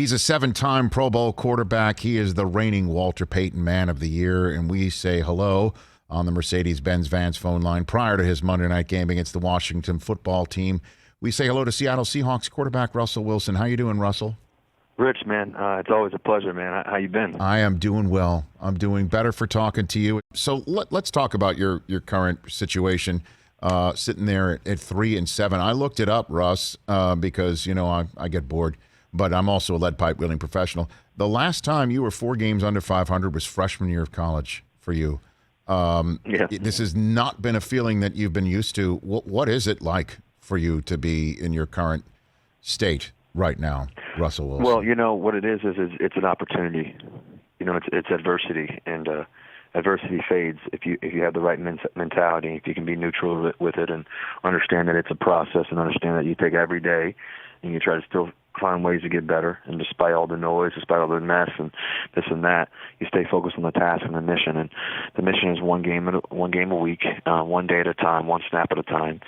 He's a 7-time Pro Bowl quarterback. He is the reigning Walter Payton Man of the Year, and we say hello on the Mercedes-Benz Vans phone line prior to his Monday night game against the Washington football team. We say hello to Seattle Seahawks quarterback Russell Wilson. How you doing, Russell? Rich, man, it's always a pleasure, man. How you been? I am doing well. I'm doing better for talking to you. So let's talk about your current situation, sitting there at 3-7. I looked it up, Russ, because, I get bored, but I'm also a lead pipe wielding professional. The last time you were 4 games under 500 was freshman year of college for you. Yeah. This has not been a feeling that you've been used to. What is it like for you to be in your current state right now, Russell Wilson? Well, what it is it's an opportunity. It's adversity, and adversity fades if you have the right mentality, if you can be neutral with it and understand that it's a process and understand that you take every day and you try to still find ways to get better. And despite all the noise, despite all the mess and this and that, you stay focused on the task and the mission. And the mission is one game a week, one day at a time, one snap at a time.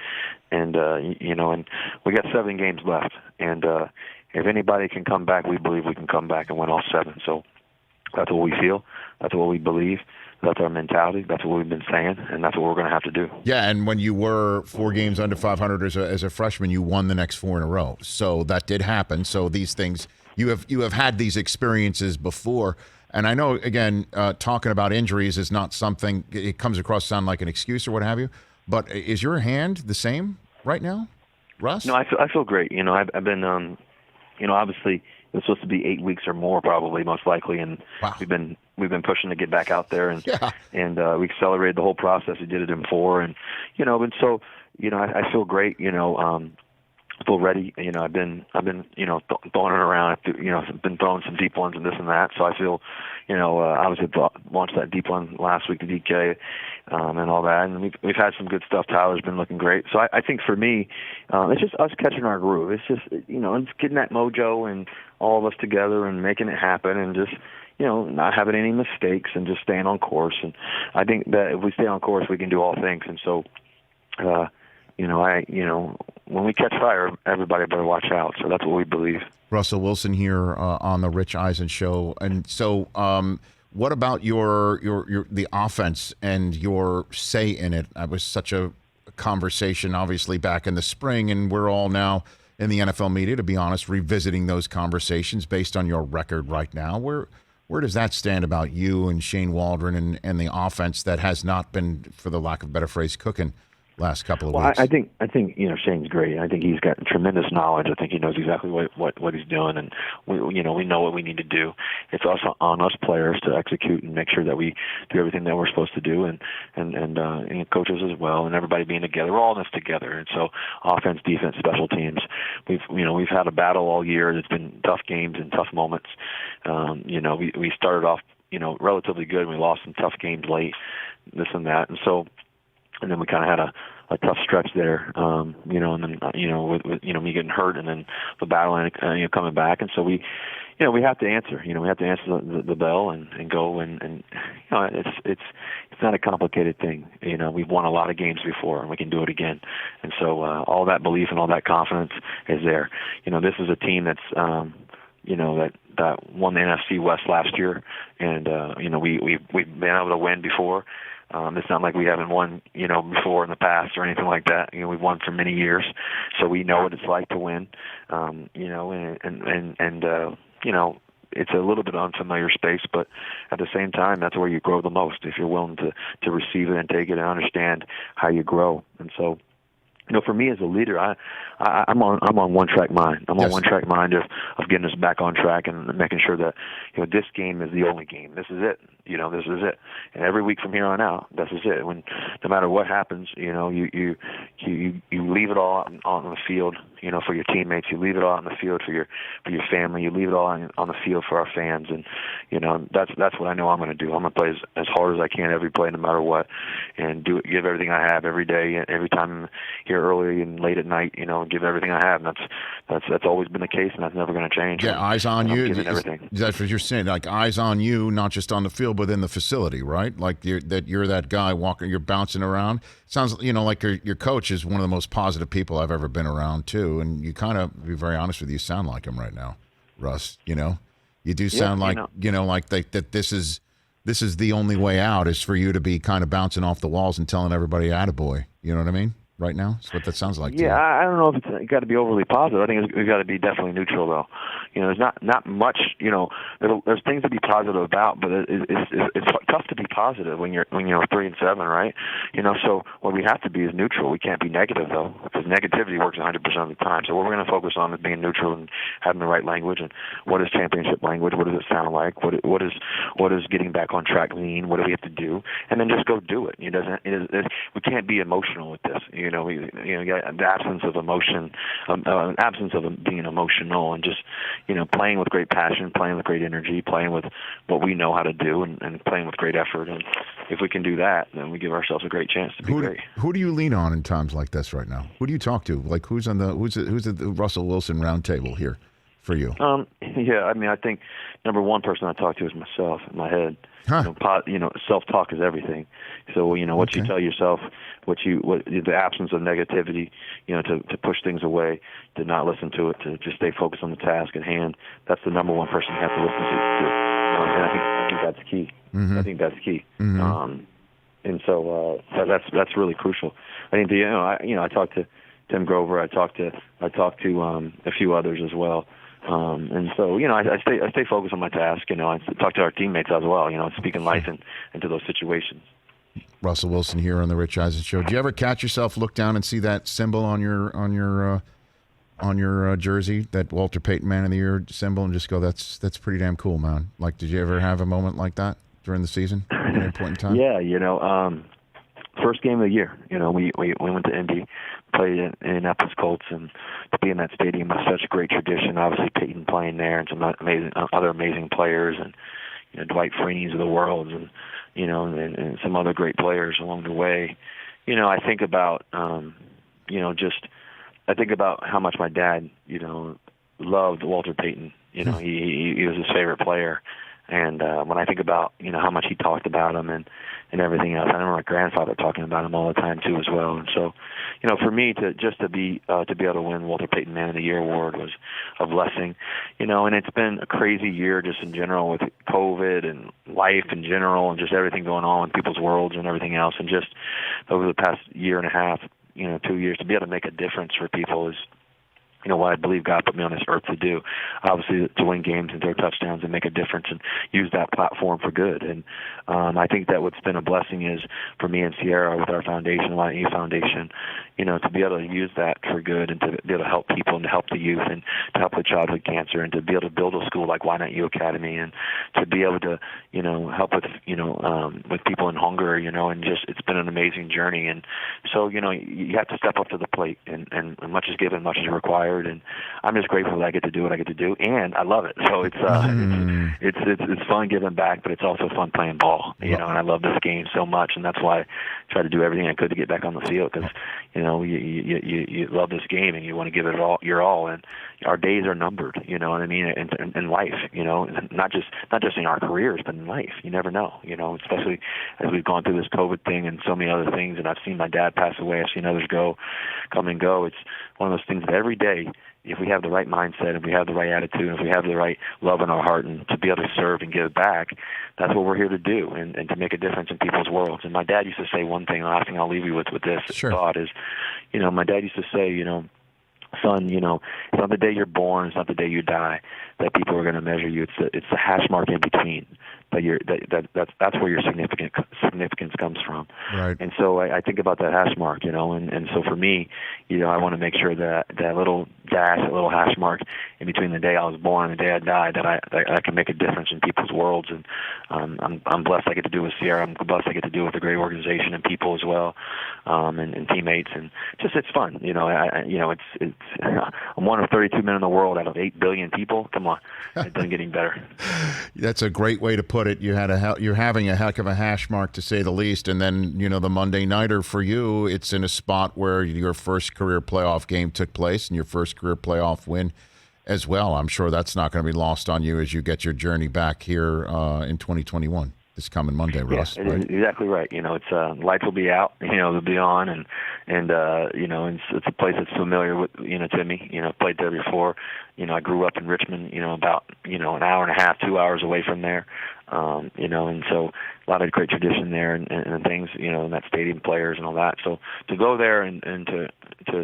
And and we got 7 games left. And if anybody can come back, we believe we can come back and win all 7. So that's what we feel. That's what we believe. That's our mentality. That's what we've been saying, and that's what we're going to have to do. Yeah, and when you were 4 games under 500 as a freshman, you won the next 4 in a row. So that did happen. So these things, you have had these experiences before. And I know, again, talking about injuries is not something, it comes across sound like an excuse or what have you. But is your hand the same right now, Russ? No, I feel great. I've been, obviously it's supposed to be 8 weeks or more, probably, most likely, and wow. We've been pushing to get back out there, and yeah. and we accelerated the whole process. We did it in 4, and and so I feel great. Feel ready. I've been throwing it around. I've been throwing some deep ones and this and that. So I feel, obviously launched that deep one last week to DK, and all that. And we've had some good stuff. Tyler's been looking great. So I think for me, it's just us catching our groove. It's just it's getting that mojo and all of us together and making it happen and just not having any mistakes and just staying on course. And I think that if we stay on course, we can do all things. And so, when we catch fire, everybody better watch out. So that's what we believe. Russell Wilson here on the Rich Eisen Show. And so what about the offense and your say in it? That was such a conversation, obviously, back in the spring, and we're all now in the NFL media, to be honest, revisiting those conversations based on your record right now. Where does that stand about you and Shane Waldron and the offense that has not been, for the lack of a better phrase, cooking last couple of weeks? I think Shane's great. I think he's got tremendous knowledge. I think he knows exactly what he's doing, and we know what we need to do. It's also on us players to execute and make sure that we do everything that we're supposed to do, and coaches as well, and everybody being together. We're all in this together, and so offense, defense, special teams. We've had a battle all year. It's been tough games and tough moments. We started off relatively good. And we lost some tough games late, this and that, and then we kind of had a tough stretch there, and then with me getting hurt, and then the battle and coming back, and so we have to answer. We have to answer the bell and go and it's not a complicated thing. We've won a lot of games before, and we can do it again. And so all that belief and all that confidence is there. This is a team that's that won the NFC West last year, and we've been able to win before. It's not like we haven't won, before in the past or anything like that. We've won for many years, so we know what it's like to win. It's a little bit unfamiliar space, but at the same time, that's where you grow the most if you're willing to receive it and take it and understand how you grow. And so, for me as a leader, I'm on one track mind. I'm on one track mind of getting us back on track and making sure that this game is the only game. This is it. This is it. And every week from here on out, this is it. No matter what happens, you leave it all on the field, for your teammates. You leave it all on the field for your family. You leave it all on the field for our fans. And that's what I know I'm going to do. I'm going to play as hard as I can every play, no matter what, and give everything I have every day, every time here early and late at night. Give everything I have. And that's always been the case, and that's never going to change. Yeah, eyes on you. Giving everything. That's what you're saying. Like eyes on you, not just on the field, but in the facility, right? Like you're that guy walking, you're bouncing around. Sounds, like your coach is one of the most positive people I've ever been around too. And you kind of, to be very honest with you, sound like him right now. Russ. You do sound like that. This is the only way out is for you to be kind of bouncing off the walls and telling everybody, "Attaboy." You know what I mean? Right now, that's what that sounds like. Yeah, I don't know if it's got to be overly positive. I think it's got to be definitely neutral, though. There's not much. There's things to be positive about, but it's tough to be positive when you're 3-7, right? So what we have to be is neutral. We can't be negative though, because negativity works 100% of the time. So what we're going to focus on is being neutral and having the right language. And what is championship language? What does it sound like? What is getting back on track mean? What do we have to do? And then just go do it. We can't be emotional with this. The absence of emotion, absence of being emotional, and just playing with great passion, playing with great energy, playing with what we know how to do, and playing with great effort. And if we can do that, then we give ourselves a great chance to be great. Who do you lean on in times like this right now? Who do you talk to? Like who's at the Russell Wilson roundtable here for you? I think number one person I talk to is myself in my head. Huh. Self-talk is everything. So what you tell yourself, the absence of negativity, to push things away, to not listen to it, to just stay focused on the task at hand. That's the number one person you have to listen to. And I think that's key. Mm-hmm. I think that's key. Mm-hmm. And so that's really crucial. I think I talked to Tim Grover. I talked to a few others as well. And so, I stay focused on my task. I talk to our teammates as well. Speaking life into those situations. Russell Wilson here on the Rich Eisen Show. Do you ever catch yourself look down and see that symbol on your jersey, that Walter Payton Man of the Year symbol, and just go, "That's pretty damn cool, man"? Like, did you ever have a moment like that during the season at any point in time? Yeah, first game of the year. We went to Indy, played in Indianapolis Colts, and to be in that stadium was such a great tradition. Obviously, Peyton playing there, and some other amazing players, and Dwight Freeney's of the world, and and some other great players along the way. I think about I think about how much my dad loved Walter Payton. He was his favorite player. And when I think about how much he talked about him and everything else, I remember my grandfather talking about him all the time too as well. And so, for me to be able to win Walter Payton Man of the Year award was a blessing. And it's been a crazy year just in general with COVID and life in general and just everything going on in people's worlds and everything else. And just over the past year and a half, 2 years, to be able to make a difference for people is what I believe God put me on this earth to do. Obviously, to win games and throw touchdowns and make a difference and use that platform for good. And I think that what's been a blessing is for me and Sierra with our foundation, YE Foundation, to be able to use that for good and to be able to help people and to help the youth and to help with childhood cancer and to be able to build a school like Why Not You Academy and to be able to, help with people in hunger, and just it's been an amazing journey. And so, you have to step up to the plate and much is given, much is required. And I'm just grateful that I get to do what I get to do, and I love it. So it's fun giving back, but it's also fun playing ball. And I love this game so much, and that's why I try to do everything I could to get back on the field because you love this game and you want to give it your all. And our days are numbered. You know what I mean? In life, not just in our careers, but in life. You never know. Especially as we've gone through this COVID thing and so many other things. And I've seen my dad pass away. I've seen others come and go. It's one of those things that every day, if we have the right mindset, if we have the right attitude, if we have the right love in our heart and to be able to serve and give back, that's what we're here to do and to make a difference in people's worlds. And my dad used to say one thing, the last thing I'll leave you with this thought is, my dad used to say, son, it's not the day you're born, it's not the day you die that people are going to measure you. It's the hash mark in between. That's where your significance comes from. Right. And so I think about that hash mark, and so for me, I want to make sure that little dash, that little hash mark in between the day I was born and the day I died, that I can make a difference in people's worlds. And I'm blessed I get to do with Sierra. I'm blessed I get to do with a great organization and people as well, and teammates, and just it's fun. I'm one of 32 men in the world out of 8 billion people. Come on, it doesn't get any better. That's a great way to put it. You're having a heck of a hash mark, to say the least. And then, the Monday nighter for you, it's in a spot where your first career playoff game took place and your first career playoff win as well. I'm sure that's not going to be lost on you as you get your journey back here in 2021. this coming Monday, Russ. Yeah, right? exactly right. It's lights will be out. They'll be on, and it's a place that's familiar with to me. Played there before. I grew up in Richmond. About an hour and a half, 2 hours away from there. And so a lot of great tradition there and things. And that stadium, players, and all that. So to go there and to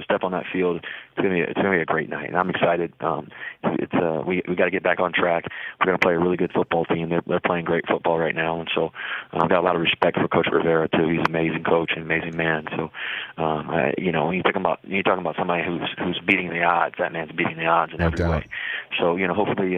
step on that field, it's gonna be a great night. And I'm excited. We got to get back on track. We're gonna play a really good football team. They're playing great football right now, and so I've got a lot of respect for Coach Rivera too. He's an amazing coach and amazing man. So when you're talking about somebody who's beating the odds, that man's beating the odds in every way. So hopefully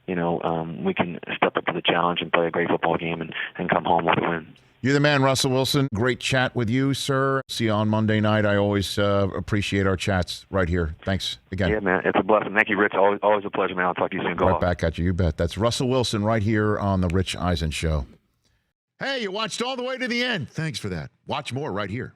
we can step up to the challenge and play a great football game and come home with a win. You're the man, Russell Wilson. Great chat with you, sir. See you on Monday night. I always appreciate our chats right here. Thanks again. Yeah, man. It's a blessing. Thank you, Rich. Always a pleasure, man. I'll talk to you soon. Go right off. back at you. You bet. That's Russell Wilson right here on The Rich Eisen Show. Hey, you watched all the way to the end. Thanks for that. Watch more right here.